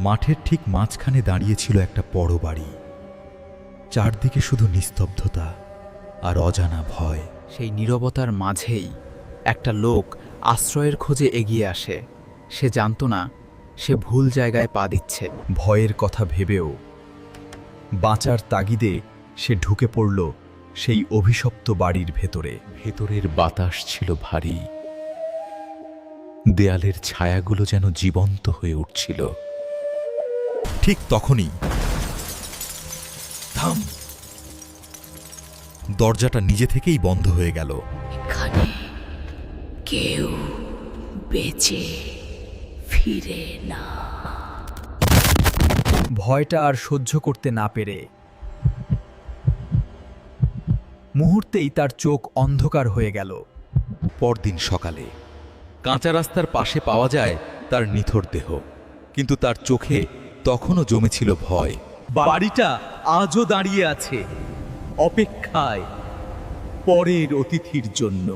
মাঠের ঠিক মাঝখানে দাঁড়িয়ে ছিল একটা বড় বাড়ি। চারদিকে শুধু নিস্তব্ধতা আর অজানা ভয়। সেই নীরবতার মাঝেই একটা লোক আশ্রয়ের খোঁজে এগিয়ে আসে। সে জানত না সে ভুল জায়গায় পা দিচ্ছে। ভয়ের কথা ভেবেও বাঁচার তাগিদে সে ঢুকে পড়ল সেই অভিশপ্ত বাড়ির ভেতরে। ভেতরের বাতাস ছিল ভারী, দেয়ালের ছায়াগুলো যেন জীবন্ত হয়ে উঠছিল। ঠিক তখনই থাম, দরজাটা নিজে থেকেই বন্ধ হয়ে গেল। এখানে কেউ বেঁচে ফিরে না। ভয়টা আর সহ্য করতে না পেরে মুহূর্তেই তার চোখ অন্ধকার হয়ে গেল। পরদিন সকালে কাঁচা রাস্তার পাশে পাওয়া যায় তার নিথর দেহ, কিন্তু তার চোখে তখনও জমেছিল ভয়। বাড়িটা আজও দাঁড়িয়ে আছে অপেক্ষায় পরের অতিথির জন্য।